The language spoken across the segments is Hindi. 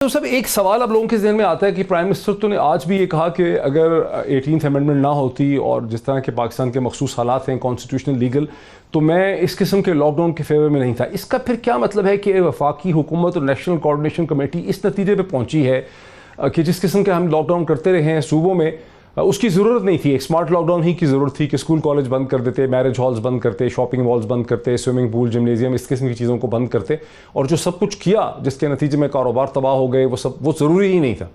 तो सब एक सवाल अब लोगों के जहन में आता है कि प्राइम मिनिस्टर तो ने आज भी ये कहा कि अगर 18th अमेंडमेंट ना होती और जिस तरह के पाकिस्तान के मखसूस हालात हैं कॉन्स्टिट्यूशनल लीगल, तो मैं इस किस्म के लॉकडाउन के फेवर में नहीं था। इसका फिर क्या मतलब है कि वफाकी हुकूमत और नेशनल कोऑर्डिनेशन कमेटी इस नतीजे पर पहुंची है कि जिस किस्म के हम लॉकडाउन करते रहे हैं सूबों में, उसकी ज़रूरत नहीं थी। एक स्मार्ट लॉकडाउन ही की ज़रूरत थी कि स्कूल कॉलेज बंद कर देते, मैरिज हॉल्स बंद करते, शॉपिंग मॉल्स बंद करते, स्विमिंग पूल, जिमनेजियम, इस किस्म की चीज़ों को बंद करते, और जो सब कुछ किया जिसके नतीजे में कारोबार तबाह हो गए, वो ज़रूरी ही नहीं था।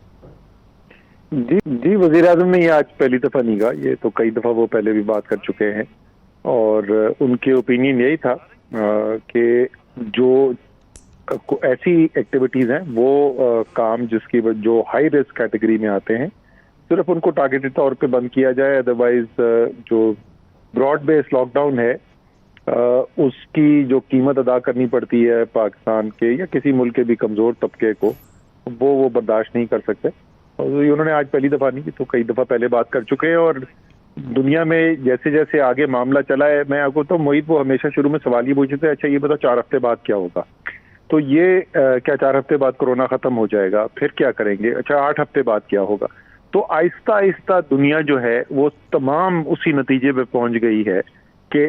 जी वज़ीर आज़म ने ये आज पहली दफ़ा नहीं कहा, ये तो कई दफ़ा वो पहले भी बात कर चुके हैं और उनके ओपिनियन यही था कि जो ऐसी एक्टिविटीज़ हैं वो काम जिसकी जो हाई रिस्क कैटेगरी में आते हैं सिर्फ उनको टारगेटेड तौर पे बंद किया जाए। अदरवाइज जो ब्रॉड बेस लॉकडाउन है उसकी जो कीमत अदा करनी पड़ती है पाकिस्तान के या किसी मुल्क के भी कमज़ोर तबके को, वो बर्दाश्त नहीं कर सकते। और उन्होंने आज पहली दफ़ा नहीं, तो कई दफ़ा पहले बात कर चुके हैं। और दुनिया में जैसे जैसे आगे मामला चला है, मैं आपको तो मोहित वो हमेशा शुरू में सवाल ये पूछते थे, अच्छा ये बताओ 4 हफ्ते बाद क्या होगा। तो ये क्या 4 हफ्ते बाद कोरोना ख़त्म हो जाएगा, फिर क्या करेंगे, अच्छा 8 हफ्ते बाद क्या होगा। तो आहिस्ता आहिस्ता दुनिया जो है वो तमाम उसी नतीजे पे पहुंच गई है कि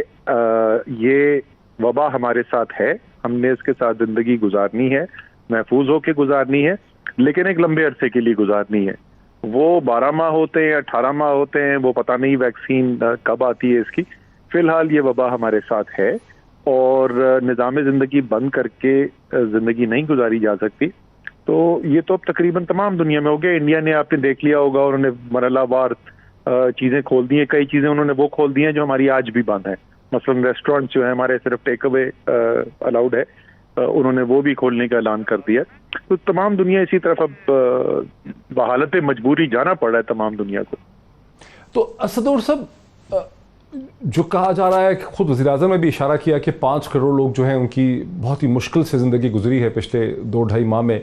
ये वबा हमारे साथ है, हमने इसके साथ जिंदगी गुजारनी है, महफूज होकर गुजारनी है, लेकिन एक लंबे अरसे के लिए गुजारनी है। वो 12 माह होते हैं, 18 माह होते हैं, वो पता नहीं वैक्सीन कब आती है इसकी। फिलहाल ये वबा हमारे साथ है और निज़ाम ज़िंदगी बंद करके ज़िंदगी नहीं गुजारी जा सकती। तो ये तो अब तकरीबन तमाम दुनिया में हो गया। इंडिया ने आपने देख लिया होगा, उन्होंने मरहलावार चीज़ें खोल दी हैं, कई चीज़ें उन्होंने वो खोल दी हैं जो हमारी आज भी बंद है। मसलन रेस्टोरेंट्स जो है हमारे सिर्फ टेक अवे अलाउड है, उन्होंने वो भी खोलने का ऐलान कर दिया। तो तमाम दुनिया इसी तरफ अब बहालत मजबूरी जाना पड़ रहा है तमाम दुनिया को। तो असदौर साहब, जो कहा जा रहा है कि खुद वज़ीर-ए-आज़म ने भी इशारा किया कि 5 करोड़ लोग जो हैं उनकी बहुत ही मुश्किल से ज़िंदगी गुजरी है पिछले 2-2.5 माह में,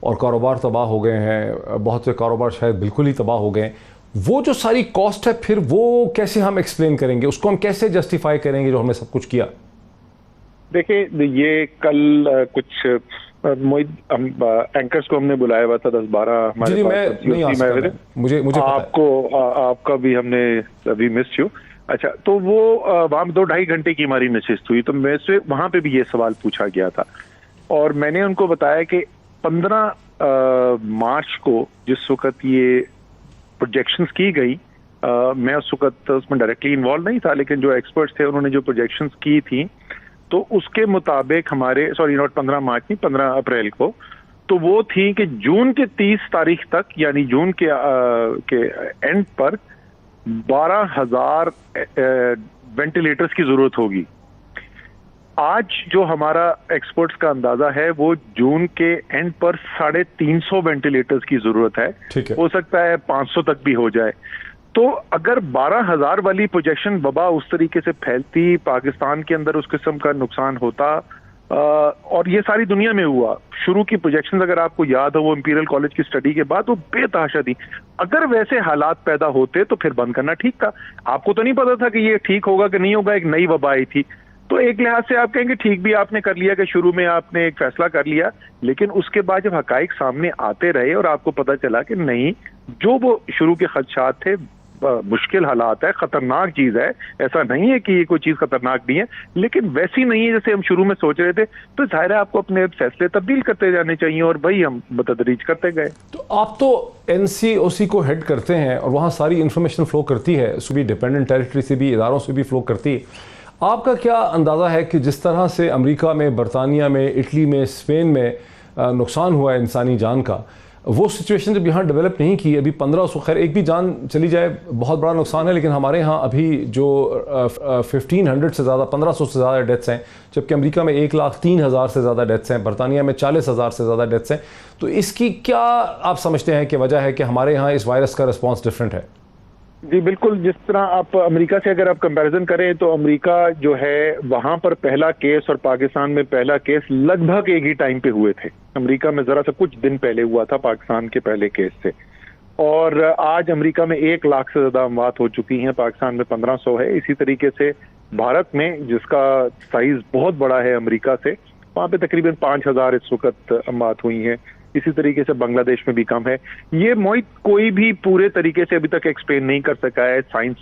और कारोबार तबाह हो गए हैं, बहुत से कारोबार शायद बिल्कुल ही तबाह हो गए। वो जो सारी कॉस्ट है फिर वो कैसे हम एक्सप्लेन करेंगे, उसको हम कैसे जस्टिफाई करेंगे जो हमने सब कुछ किया। देखिए ये कल कुछ एंकर्स को हमने बुलाया हुआ था 10-12 हमारे पास, मुझे आपका भी हमने अभी मिस यू। अच्छा, तो वो वहाँ 2-2.5 घंटे की हमारी नशिस्त हुई, तो मैं से वहाँ पे भी ये सवाल पूछा गया था और मैंने उनको बताया कि 15 मार्च को जिस वक्त ये प्रोजेक्शंस की गई, मैं उस वक्त उसमें डायरेक्टली इन्वॉल्व नहीं था, लेकिन जो एक्सपर्ट्स थे उन्होंने जो प्रोजेक्शंस की थी तो उसके मुताबिक हमारे 15 मार्च नहीं 15 अप्रैल को, तो वो थी कि जून के 30 तारीख तक, यानी जून के एंड पर 12,000 वेंटिलेटर्स की जरूरत होगी। आज जो हमारा एक्सपर्ट्स का अंदाजा है वो जून के एंड पर 350 वेंटिलेटर्स की जरूरत है। हो सकता है 500 तक भी हो जाए। तो अगर 12,000 वाली प्रोजेक्शन वबा उस तरीके से फैलती, पाकिस्तान के अंदर उस किस्म का नुकसान होता, और ये सारी दुनिया में हुआ। शुरू की प्रोजेक्शंस अगर आपको याद हो वो इंपीरियल कॉलेज की स्टडी के बाद वो बेतहाशा थी। अगर वैसे हालात पैदा होते तो फिर बंद करना ठीक था। आपको तो नहीं पता था कि ये ठीक होगा कि नहीं होगा, एक नई वबा आई थी। तो एक लिहाज से आप कहेंगे ठीक भी आपने कर लिया कि शुरू में आपने एक फैसला कर लिया, लेकिन उसके बाद जब हकाइक सामने आते रहे और आपको पता चला कि नहीं, जो वो शुरू के खदशात थे, मुश्किल हालात है, खतरनाक चीज है, ऐसा नहीं है कि ये कोई चीज खतरनाक नहीं है, लेकिन वैसी नहीं है जैसे हम शुरू में सोच रहे थे, तो जाहिर है आपको अपने फैसले तब्दील करते जाने चाहिए और वही हम बतदरीज करते गए। तो आप तो NCOC को हेड करते हैं और वहाँ सारी इंफॉर्मेशन फ्लो करती है, सुबह डिपेंडेंट टेरिटरी से भी, इदारों से भी फ्लो करती है। आपका क्या अंदाज़ा है कि जिस तरह से अमेरिका में, बरतानिया में, इटली में, स्पेन में नुकसान हुआ है इंसानी जान का, वो सिचुएशन जब यहाँ डेवलप नहीं की, अभी 1500, खैर एक भी जान चली जाए बहुत बड़ा नुकसान है, लेकिन हमारे यहाँ अभी जो 1500 से ज़्यादा, 1500 से ज़्यादा डेथ्स हैं, जबकि अमेरिका में 1,03,000 से ज़्यादा डेथ्स हैं, बरतानिया में 40,000 से ज़्यादा डेथ्स हैं। तो इसकी क्या आप समझते हैं कि वजह है कि हमारे यहाँ इस वायरस का रिस्पॉन्स डिफरेंट है? जी बिल्कुल, जिस तरह आप अमेरिका से अगर आप कंपैरिजन करें तो अमेरिका जो है वहां पर पहला केस और पाकिस्तान में पहला केस लगभग एक ही टाइम पे हुए थे। अमेरिका में जरा सा कुछ दिन पहले हुआ था पाकिस्तान के पहले केस से, और आज अमेरिका में 1 लाख से ज्यादा अमवात हो चुकी हैं, पाकिस्तान में 1500 है। इसी तरीके से भारत में, जिसका साइज बहुत बड़ा है अमेरिका से, वहाँ पे तकरीबन 5,000 इस वक्त अमवात हुई हैं। इसी तरीके से बांग्लादेश में भी कम है। ये मोहित कोई भी पूरे तरीके से अभी तक एक्सप्लेन नहीं कर सका है। साइंस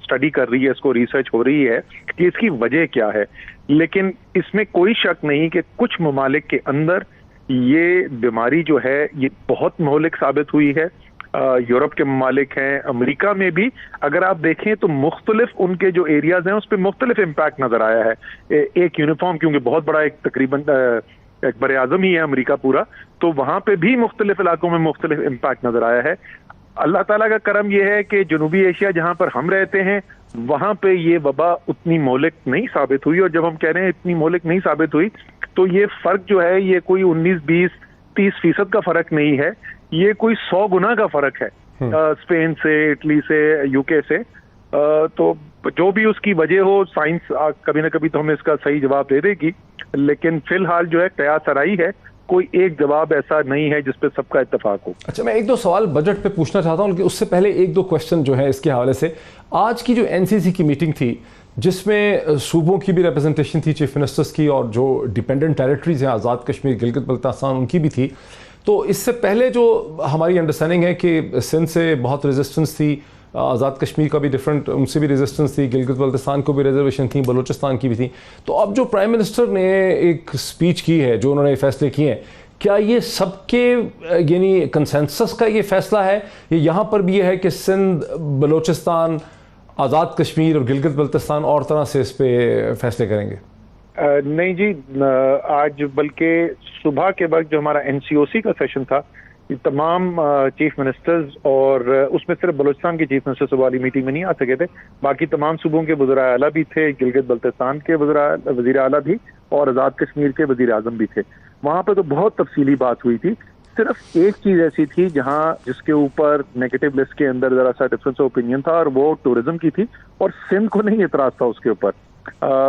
स्टडी कर रही है, इसको रिसर्च हो रही है कि इसकी वजह क्या है, लेकिन इसमें कोई शक नहीं कि कुछ ममालिक के अंदर ये बीमारी जो है ये बहुत महलिक साबित हुई है। यूरोप के ममालिक हैं, अमेरिका में भी अगर आप देखें तो मुख्तलिफ उनके जो एरियाज हैं उस पर मुख्तलिफ इम्पैक्ट नजर आया है। एक यूनिफॉर्म, क्योंकि बहुत बड़ा एक तकरीबन एक बर आज़म ही है अमेरिका पूरा, तो वहां पे भी मुख्तलिफ इलाकों में मुख्तलिफ इम्पैक्ट नजर आया है। अल्लाह ताला का करम यह है कि जनूबी एशिया जहां पर हम रहते हैं वहां पे ये वबा उतनी महलिक नहीं साबित हुई। और जब हम कह रहे हैं इतनी महलिक नहीं साबित हुई तो ये फर्क जो है ये कोई 19-20-30% का फर्क नहीं है, ये कोई 100 गुना का फर्क है स्पेन से, इटली से, यूके से। तो जो भी उसकी वजह हो, साइंस कभी ना कभी तो हमें इसका सही जवाब दे देगी, लेकिन फिलहाल जो है कयास सराई है, कोई एक जवाब ऐसा नहीं है जिस पे सबका इत्तेफाक हो। अच्छा, मैं एक दो सवाल बजट पे पूछना चाहता हूँ, लेकिन उससे पहले एक दो क्वेश्चन जो है इसके हवाले से। आज की जो एनसीसी की मीटिंग थी जिसमें सूबों की भी रिप्रेजेंटेशन थी, चीफ मिनिस्टर्स की, और जो डिपेंडेंट टेरिटरीज हैं आज़ाद कश्मीर, गिलगित बल्तिस्तान, उनकी भी थी। तो इससे पहले जो हमारी अंडरस्टैंडिंग है कि सिंध से बहुत रेजिस्टेंस थी, आज़ाद कश्मीर का भी डिफरेंट, उनसे भी रेजिस्टेंस थी, गिलगित बल्तिस्तान को भी रिजर्वेशन थी, बलूचिस्तान की भी थी। तो अब जो प्राइम मिनिस्टर ने एक स्पीच की है, जो उन्होंने फैसले किए हैं, क्या ये सबके यानी कंसेंसस का ये फैसला है, ये यहाँ पर भी ये है कि सिंध, बलूचिस्तान, आज़ाद कश्मीर और गिलगित बल्तिस्तान और तरह से इस पे फैसले करेंगे? नहीं जी, आज बल्कि सुबह के वक्त जो हमारा एनसीओसी का सेशन था, ये तमाम चीफ मिनिस्टर्स, और उसमें सिर्फ बलूचिस्तान के चीफ मिनिस्टर सुबह वाली मीटिंग में नहीं आ सके थे, बाकी तमाम सूबों के वज़ीर आला भी थे, गिलगित बल्तिस्तान के वज़ीर आला भी और आज़ाद कश्मीर के वज़ीर आज़म भी थे। वहाँ पर तो बहुत तफसीली बात हुई थी। सिर्फ एक चीज़ ऐसी थी जिसके ऊपर नेगेटिव लिस्ट के अंदर ज़रा सा डिफरेंस ऑफ ओपिनियन था, और वो टूरिज्म की थी, और सिंध को नहीं एतराज़ था उसके ऊपर।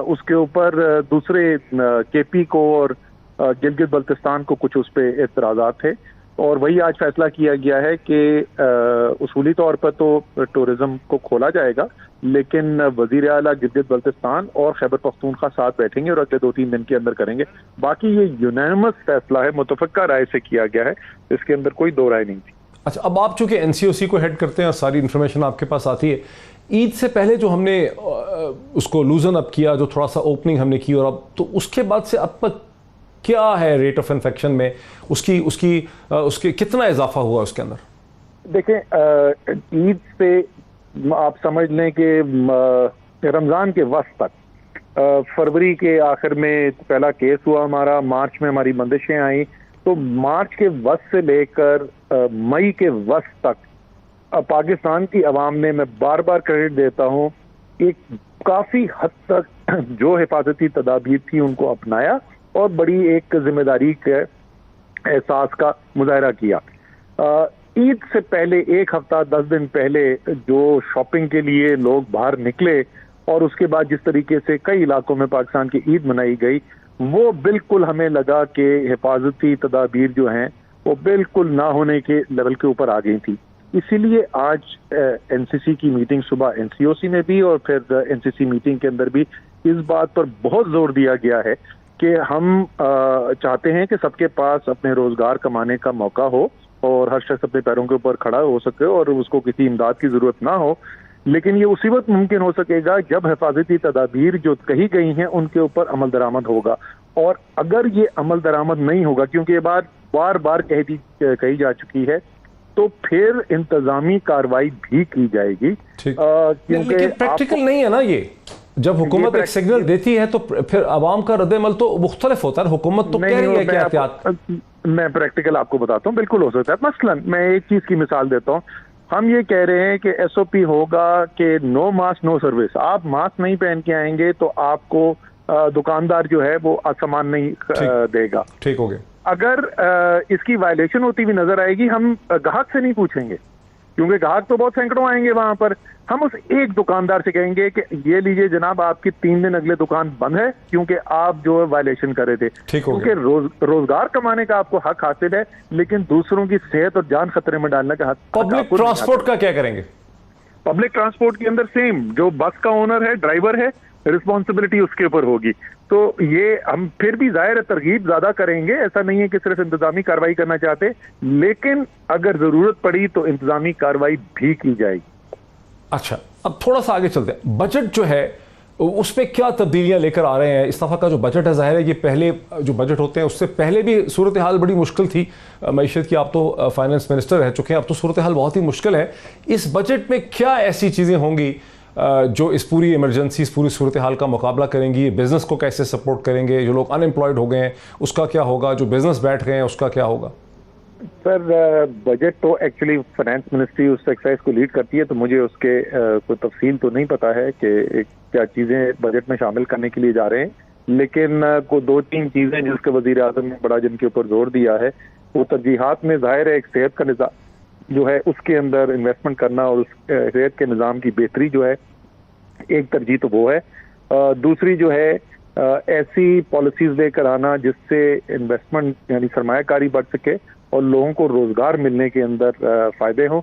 उसके ऊपर दूसरे केपी को और गिलगित बल्तिस्तान को कुछ उस पर एतराज़ात थे, और वही आज फैसला किया गया है कि उसूली तौर पर तो टूरिज्म को खोला जाएगा, लेकिन वज़ीर आला गिलगित बल्तिस्तान और खैबर पख्तूनख्वा साथ बैठेंगे और अगले 2-3 दिन के अंदर करेंगे। बाकी ये यूनानिमस फैसला है, मुतफ़क्का राय से किया गया है, इसके अंदर कोई दो राय नहीं थी। अच्छा, अब आप चूँकि एनसीओसी को हेड करते हैं और सारी इन्फॉर्मेशन आपके पास आती है, ईद से पहले जो हमने उसको लूजन अप किया, जो थोड़ा सा ओपनिंग हमने की, और अब तो उसके बाद से अब तक क्या है रेट ऑफ इन्फेक्शन में, उसके कितना इजाफा हुआ उसके अंदर? देखें, ईद से आप समझ लें कि रमज़ान के वक्त तक, फरवरी के आखिर में पहला केस हुआ हमारा, मार्च में हमारी बंदिशें आई, तो मार्च के वक्त से लेकर मई के वक्त तक पाकिस्तान की अवाम ने, मैं बार बार क्रेडिट देता हूँ, एक काफ़ी हद तक जो हिफाजती तदाबीर थी उनको अपनाया और बड़ी एक जिम्मेदारी के एहसास का मुजाहरा किया। ईद से पहले एक हफ्ता 10 दिन पहले जो शॉपिंग के लिए लोग बाहर निकले, और उसके बाद जिस तरीके से कई इलाकों में पाकिस्तान की ईद मनाई गई, वो बिल्कुल हमें लगा कि हिफाजती तदाबीर जो हैं वो बिल्कुल ना होने के लेवल के ऊपर आ गई थी। इसीलिए आज एनसीसी की मीटिंग सुबह एनसीओसी में भी और फिर एनसीसी मीटिंग के अंदर भी इस बात पर बहुत जोर दिया गया है कि हम चाहते हैं कि सबके पास अपने रोजगार कमाने का मौका हो और हर शख्स अपने पैरों के ऊपर खड़ा हो सके और उसको किसी इमदाद की जरूरत ना हो। लेकिन ये उसी वक्त मुमकिन हो सकेगा जब हिफाजती तदाबीर जो कही गई हैं उनके ऊपर अमल दरामद होगा। और अगर ये अमल दरामद नहीं होगा, क्योंकि ये बात बार बार कही जा चुकी है, तो फिर इंतजामी कार्रवाई भी की जाएगी। क्योंकि प्रैक्टिकल नहीं है ना ये। जब हुकूमत एक सिग्नल देती है तो फिर अवाम का रद्द-ए-अमल तो मुख्तलिफ होता है। हुकूमत तो कह रही है कि एहतियात। मैं प्रैक्टिकल आपको बताता हूँ, बिल्कुल हो सकता है। मसलन मैं एक चीज की मिसाल देता हूँ, हम ये कह रहे हैं कि एसओपी होगा कि नो मास्क नो सर्विस। आप मास्क नहीं पहन के आएंगे तो आपको दुकानदार जो है वो सामान नहीं देगा। ठीक हो गया। अगर इसकी वायलेशन होती हुई नजर आएगी, हम ग्राहक से नहीं पूछेंगे, क्योंकि ग्राहक तो बहुत सैकड़ों आएंगे वहां पर। हम उस एक दुकानदार से कहेंगे कि ये लीजिए जनाब, आपकी 3 दिन अगले दुकान बंद है क्योंकि आप जो है वायलेशन कर रहे थे। क्योंकि रोजगार कमाने का आपको हक हासिल है, लेकिन दूसरों की सेहत और जान खतरे में डालने का हक। पब्लिक ट्रांसपोर्ट का क्या करेंगे? पब्लिक ट्रांसपोर्ट के अंदर सेम, जो बस का ओनर है, ड्राइवर है, रिस्पॉन्सिबिलिटी उसके ऊपर होगी। तो ये हम फिर भी जाहिर है तरगीब ज्यादा करेंगे, ऐसा नहीं है कि सिर्फ इंतजामी कार्रवाई करना चाहते, लेकिन अगर जरूरत पड़ी तो इंतजामी कार्रवाई भी की जाएगी। अच्छा, अब थोड़ा सा आगे चलते हैं। बजट जो है उसमें क्या तब्दीलियां लेकर आ रहे हैं? इस दफ़ा का जो बजट है, जाहिर है ये पहले जो बजट होते हैं उससे पहले भी सूरत हाल बड़ी मुश्किल थी मईशत की। आप तो फाइनेंस मिनिस्टर रह चुके हैं, अब तो सूरत हाल बहुत ही मुश्किल है। इस बजट में क्या ऐसी चीज़ें होंगी जो इस पूरी इमरजेंसी, इस पूरी सूरत हाल का मुकाबला करेंगी? बिजनेस को कैसे सपोर्ट करेंगे? जो लोग अनएम्प्लॉयड हो गए हैं उसका क्या होगा? जो बिजनेस बैठ गए हैं उसका क्या होगा? सर, बजट तो एक्चुअली फाइनेंस मिनिस्ट्री उस एक्सरसाइज को लीड करती है, तो मुझे उसके कोई तफसील तो नहीं पता है कि क्या चीज़ें बजट में शामिल करने के लिए जा रहे हैं, लेकिन को 2-3 चीज़ें जिसके वज़ीर आज़म ने बड़ा जिनके ऊपर जोर दिया है, वो तरजीहात में ज़ाहिर है एक सेहत का निज़ाम जो है उसके अंदर इन्वेस्टमेंट करना और उस सेहत के निज़ाम की बेहतरी जो है एक तरजीह तो वो है। दूसरी जो है ऐसी पॉलिसीज लेकर आना जिससे इन्वेस्टमेंट यानी सरमायाकारी बढ़ सके और लोगों को रोजगार मिलने के अंदर फायदे हों।